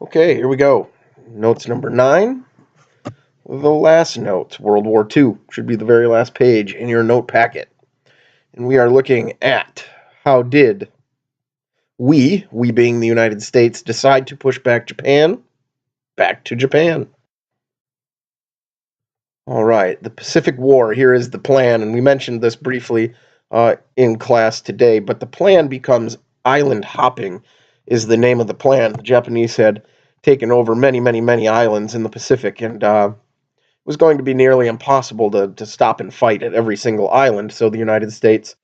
Okay, here we go. Notes number 9. The last note, World War II, should be the very last page in your note packet. And we are looking at how did we being the United States, decide to push back to Japan. All right, the Pacific War, here is the plan, and we mentioned this briefly in class today, but the plan becomes island hopping is the name of the plan. The Japanese had taken over many, many, many islands in the Pacific, and it was going to be nearly impossible to stop and fight at every single island, so the United States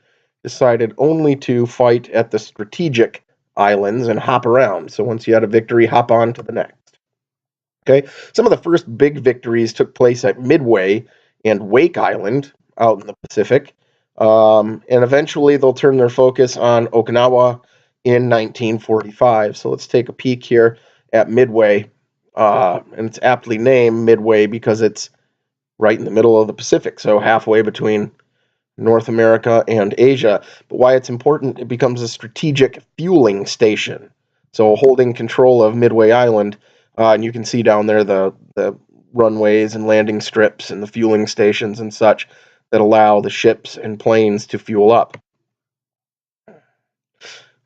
decided only to fight at the strategic islands and hop around. So once you had a victory, hop on to the next. Okay, some of the first big victories took place at Midway and Wake Island out in the Pacific, and eventually they'll turn their focus on Okinawa in 1945. So let's take a peek here at Midway, and it's aptly named Midway because it's right in the middle of the Pacific, so halfway between North America and Asia. But why it's important, it becomes a strategic fueling station, so holding control of Midway Island. And you can see down there the runways and landing strips and the fueling stations and such that allow the ships and planes to fuel up.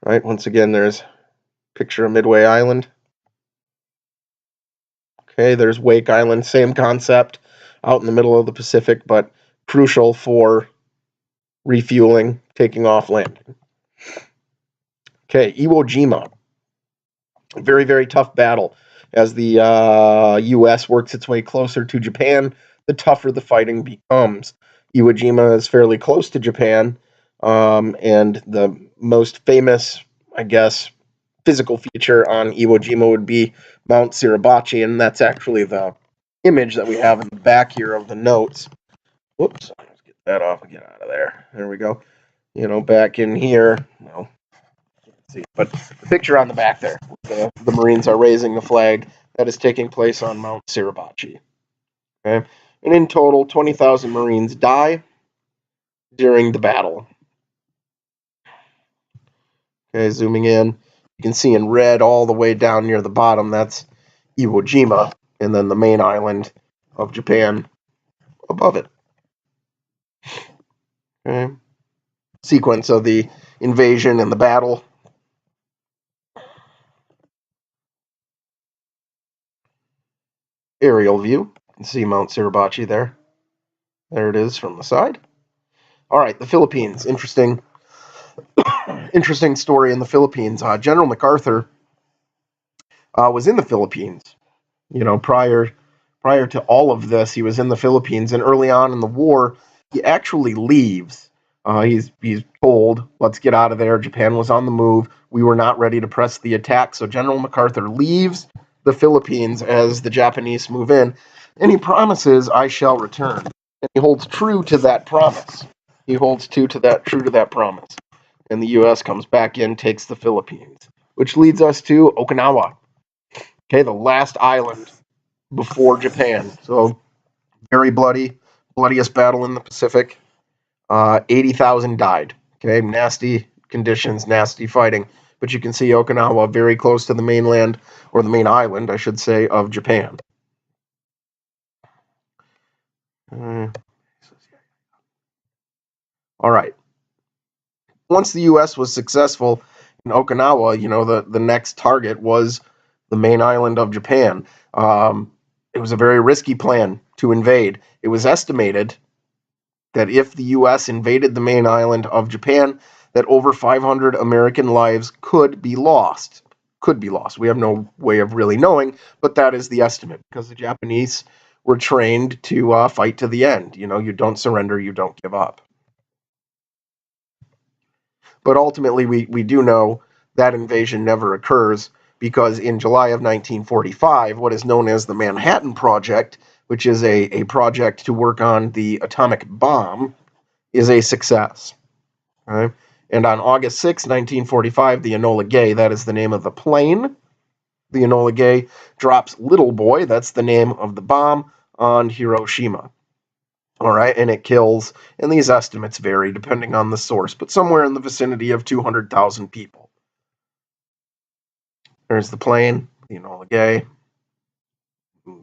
Right, once again, there's a picture of Midway Island. Okay, there's Wake Island, same concept, out in the middle of the Pacific, but crucial for refueling, taking off, landing. Okay, Iwo Jima. Very, very tough battle. As the U.S. works its way closer to Japan, the tougher the fighting becomes. Iwo Jima is fairly close to Japan, and the most famous, I guess, physical feature on Iwo Jima would be Mount Suribachi, and that's actually the image that we have in the back here of the notes. Whoops, let's get that off and get out of there. There we go. Back in here, no, see. But the picture on the back there, the Marines are raising the flag that is taking place on Mount Suribachi. Okay? And in total, 20,000 Marines die during the battle. Okay, zooming in, you can see in red all the way down near the bottom, that's Iwo Jima, and then the main island of Japan above it. Okay. Sequence of the invasion and the battle. Aerial view. You can see Mount Suribachi there. There it is from the side. All right, the Philippines. Interesting story in the Philippines. General MacArthur was in the Philippines. Prior to all of this, he was in the Philippines, and early on in the war, he actually leaves. He's told, let's get out of there. Japan was on the move. We were not ready to press the attack. So General MacArthur leaves the Philippines as the Japanese move in, and he promises, I shall return. And he holds true to that promise. He holds true to that promise. And the U.S. comes back in, takes the Philippines, which leads us to Okinawa. Okay, the last island before Japan. So very bloodiest battle in the Pacific. 80,000 died. Okay, nasty conditions, nasty fighting. But you can see Okinawa very close to the mainland, or the main island, I should say, of Japan. All right. Once the U.S. was successful in Okinawa, the next target was the main island of Japan. It was a very risky plan to invade. It was estimated that if the U.S. invaded the main island of Japan, that over 500 American lives could be lost. We have no way of really knowing, but that is the estimate, because the Japanese were trained to fight to the end. You don't surrender, you don't give up. But ultimately, we do know that invasion never occurs, because in July of 1945, what is known as the Manhattan Project, which is a project to work on the atomic bomb, is a success. Okay? And on August 6, 1945, the Enola Gay, that is the name of the plane, the Enola Gay drops Little Boy, that's the name of the bomb, on Hiroshima. All right, and it kills, and these estimates vary depending on the source, but somewhere in the vicinity of 200,000 people. There's the plane, Enola Gay.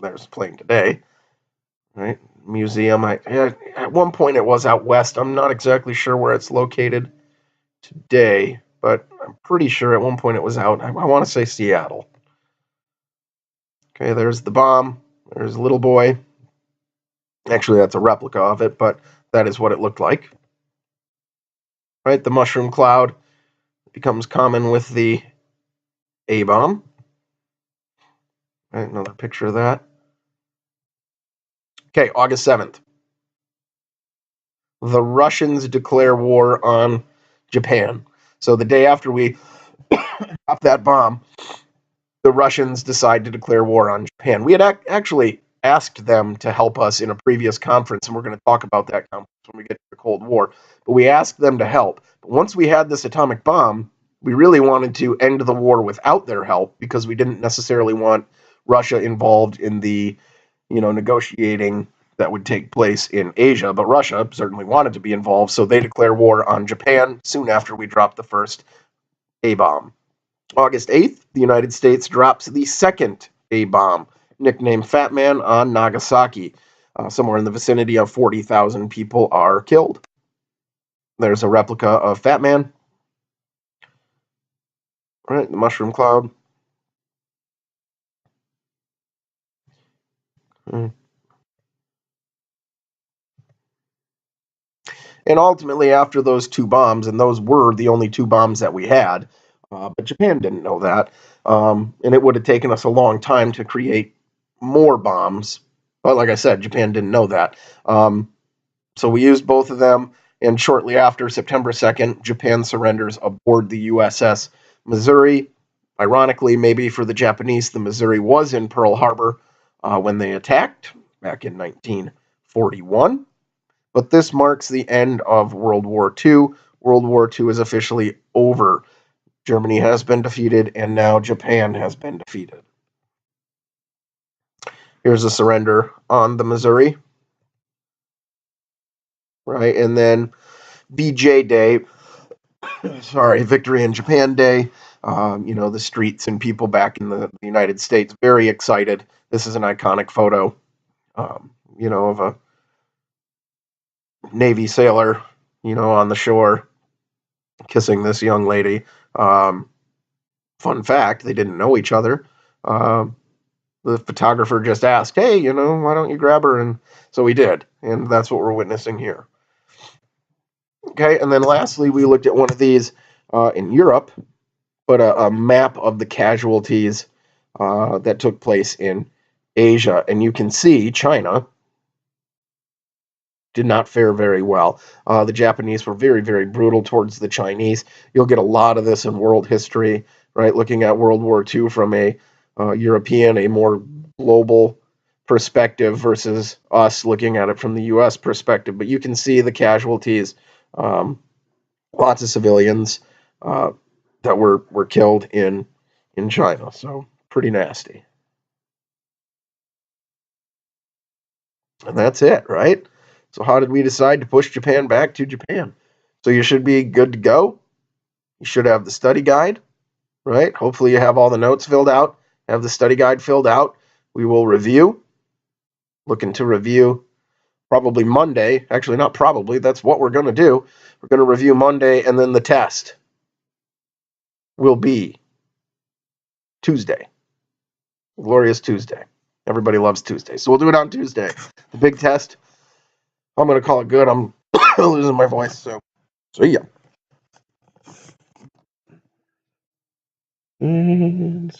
There's playing today, right? Museum. At one point it was out west. I'm not exactly sure where it's located today, but I'm pretty sure at one point it was out. I want to say Seattle. Okay, there's the bomb. There's Little Boy. Actually, that's a replica of it, but that is what it looked like. Right, the mushroom cloud becomes common with the A-bomb. Right, another picture of that. Okay, August 7th. The Russians declare war on Japan. So the day after we dropped that bomb, the Russians decide to declare war on Japan. We had actually asked them to help us in a previous conference, and we're going to talk about that conference when we get to the Cold War. But we asked them to help. But once we had this atomic bomb, we really wanted to end the war without their help because we didn't necessarily want Russia involved in the, negotiating that would take place in Asia. But Russia certainly wanted to be involved, so they declare war on Japan soon after we dropped the first A-bomb. August 8th, the United States drops the second A-bomb, nicknamed Fat Man, on Nagasaki. Somewhere in the vicinity of 40,000 people are killed. There's a replica of Fat Man. All right, the mushroom cloud. And ultimately, after those two bombs, and those were the only two bombs that we had, but Japan didn't know that, and it would have taken us a long time to create more bombs. But like I said, Japan didn't know that. So we used both of them, and shortly after, September 2nd, Japan surrenders aboard the USS Missouri. Ironically, maybe for the Japanese, the Missouri was in Pearl Harbor when they attacked back in 1941. But this marks the end of World War II. World War II is officially over. Germany has been defeated, and now Japan has been defeated. Here's a surrender on the Missouri. Right, and then VJ Day, Victory in Japan Day. The streets and people back in the United States very excited. This is an iconic photo, of a Navy sailor, on the shore kissing this young lady. Fun fact, they didn't know each other. The photographer just asked, hey, why don't you grab her? And so he did, and that's what we're witnessing here. Okay, and then lastly, we looked at one of these in Europe, but a map of the casualties that took place in Asia. And you can see China did not fare very well. The Japanese were very, very brutal towards the Chinese. You'll get a lot of this in world history, right? Looking at World War II from a European, a more global perspective versus us looking at it from the U.S. perspective. But you can see the casualties, lots of civilians that were killed in China. So pretty nasty. And that's it, right? So how did we decide to push Japan back to Japan? So you should be good to go. You should have the study guide, right? Hopefully you have all the notes filled out, have the study guide filled out. We will review. Looking to review probably Monday. Actually, not probably. That's what we're going to do. We're going to review Monday, and then the test will be Tuesday. Glorious Tuesday. Everybody loves Tuesday. So we'll do it on Tuesday. The big test. I'm going to call it good. I'm losing my voice. So see ya. And